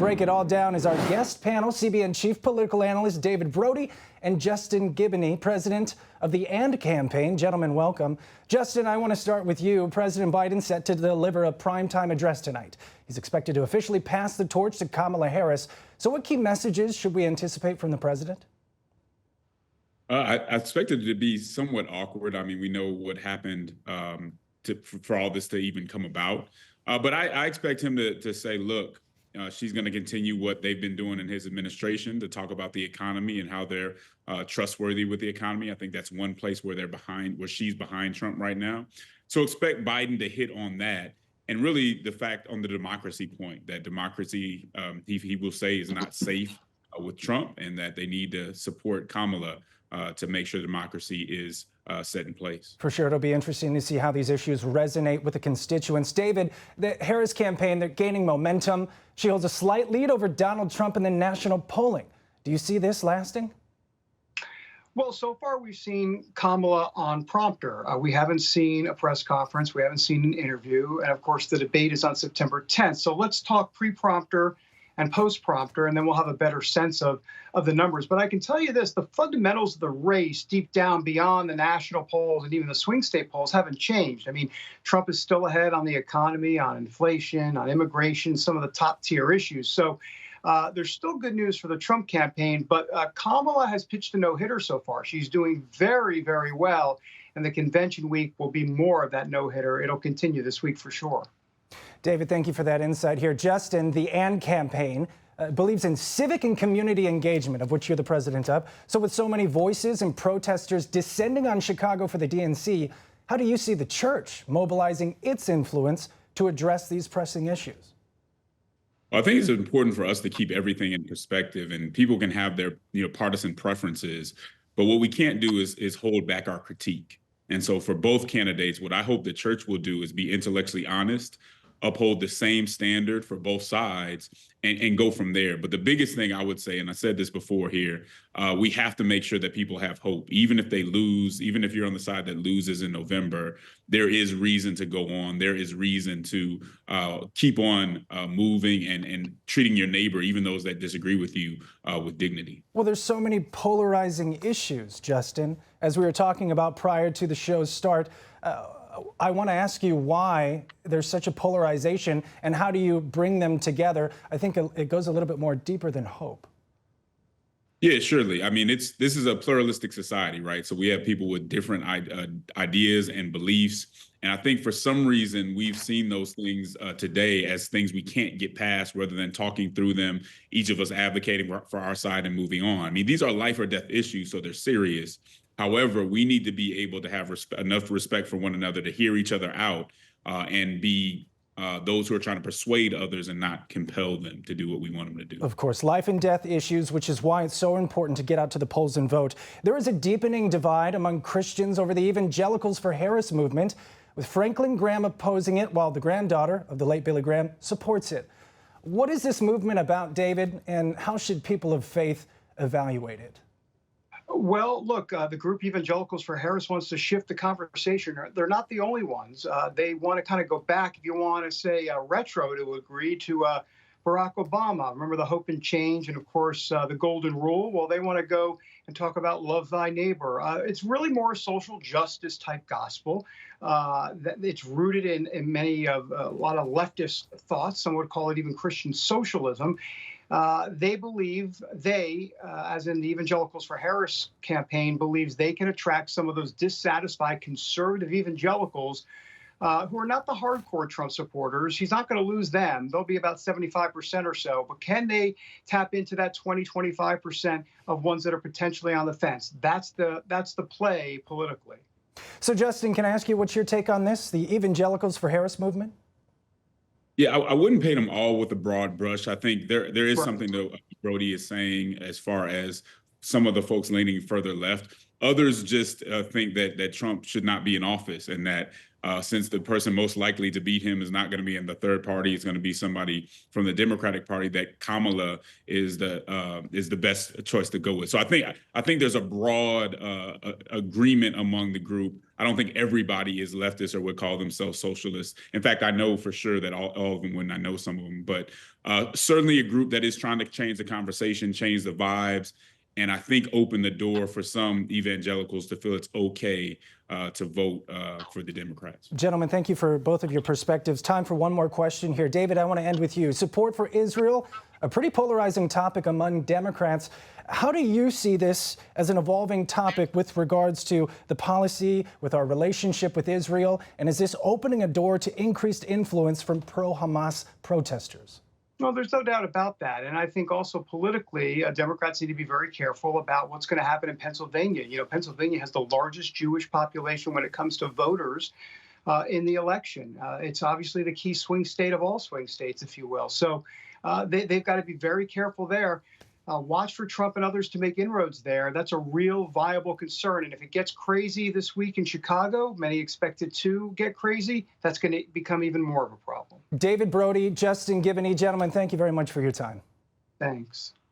break it all down is our guest panel, CBN Chief Political Analyst David Brody and Justin Giboney, President of the AND campaign. Gentlemen, welcome. Justin, I want to start with you. President Biden set to deliver a primetime address tonight. He's expected to officially pass the torch to Kamala Harris. So what key messages should we anticipate from the president? I expected it to be somewhat awkward. I mean, we know what happened for all this to even come about. But I expect him to say, look, she's going to continue what they've been doing in his administration, to talk about the economy and how they're trustworthy with the economy. I think that's one place where she's behind Trump right now. So expect Biden to hit on that. And really the fact on the democracy point, that democracy, he will say, is not safe with Trump, and that they need to support Kamala to make sure democracy is set in place. For sure, it'll be interesting to see how these issues resonate with the constituents. David, the Harris campaign, they're gaining momentum. She holds a slight lead over Donald Trump in the national polling. Do you see this lasting? Well, so far we've seen Kamala on prompter. We haven't seen a press conference. We haven't seen an interview. And of course, the debate is on September 10th. So let's talk pre-prompter and post-prompter, and then we'll have a better sense of the numbers. But I can tell you this, the fundamentals of the race deep down beyond the national polls and even the swing state polls haven't changed. I mean, Trump is still ahead on the economy, on inflation, on immigration, some of the top tier issues. So there's still good news for the Trump campaign, but Kamala has pitched a no-hitter so far. She's doing very, very well, and the convention week will be more of that no-hitter. It'll continue this week for sure. David, thank you for that insight here. Justin, the AND campaign believes in civic and community engagement, of which you're the president of. So with so many voices and protesters descending on Chicago for the DNC, how do you see the church mobilizing its influence to address these pressing issues? Well, I think it's important for us to keep everything in perspective, and people can have their partisan preferences, but what we can't do is hold back our critique. And so for both candidates, what I hope the church will do is be intellectually honest, uphold the same standard for both sides, and go from there. But the biggest thing I would say, and I said this before here, we have to make sure that people have hope. Even if they lose, even if you're on the side that loses in November, there is reason to go on. There is reason to keep on moving and treating your neighbor, even those that disagree with you, with dignity. Well, there's so many polarizing issues, Justin. As we were talking about prior to the show's start, I want to ask you why there's such a polarization and how do you bring them together? I think it goes a little bit more deeper than hope. Yeah, surely. I mean, this is a pluralistic society, right? So we have people with different ideas and beliefs. And I think for some reason, we've seen those things today as things we can't get past rather than talking through them, each of us advocating for our side and moving on. I mean, these are life or death issues, so they're serious. However, we need to be able to have enough respect for one another to hear each other out and be those who are trying to persuade others and not compel them to do what we want them to do. Of course, life and death issues, which is why it's so important to get out to the polls and vote. There is a deepening divide among Christians over the Evangelicals for Harris movement, with Franklin Graham opposing it while the granddaughter of the late Billy Graham supports it. What is this movement about, David, and how should people of faith evaluate it? Well, look, the group Evangelicals for Harris wants to shift the conversation. They're not the only ones. They want to kind of go back, if you want to say retro to agree, to Barack Obama. Remember the hope and change and, of course, the golden rule? Well, they want to go and talk about love thy neighbor. It's really more a social justice type gospel. It's rooted in many of a lot of leftist thoughts. Some would call it even Christian socialism. They believe as in the Evangelicals for Harris campaign, believes they can attract some of those dissatisfied conservative evangelicals who are not the hardcore Trump supporters. He's not going to lose them. They'll be about 75% or so. But can they tap into that 25% of ones that are potentially on the fence? That's the play politically. So, Justin, can I ask you what's your take on this, the Evangelicals for Harris movement? Yeah, I wouldn't paint them all with a broad brush. I think there is something that Brody is saying as far as some of the folks leaning further left. Others just think that Trump should not be in office, and that since the person most likely to beat him is not going to be in the third party, it's going to be somebody from the Democratic Party, that Kamala is the best choice to go with. So I think there's a broad agreement among the group. I don't think everybody is leftist or would call themselves socialists. In fact, I know for sure that all of them wouldn't. I know some of them, but certainly a group that is trying to change the conversation, change the vibes, and I think open the door for some evangelicals to feel it's okay to vote for the Democrats. Gentlemen, thank you for both of your perspectives. Time for one more question here. David, I want to end with you. Support for Israel, a pretty polarizing topic among Democrats. How do you see this as an evolving topic with regards to the policy, with our relationship with Israel? And is this opening a door to increased influence from pro-Hamas protesters? Well, there's no doubt about that. And I think also politically, Democrats need to be very careful about what's going to happen in Pennsylvania. You know, Pennsylvania has the largest Jewish population when it comes to voters in the election. It's obviously the key swing state of all swing states, if you will. So they've got to be very careful there. Watch for Trump and others to make inroads there. That's a real viable concern. And if it gets crazy this week in Chicago, many expect it to get crazy, that's going to become even more of a problem. David Brody, Justin Giboney, gentlemen, thank you very much for your time. Thanks.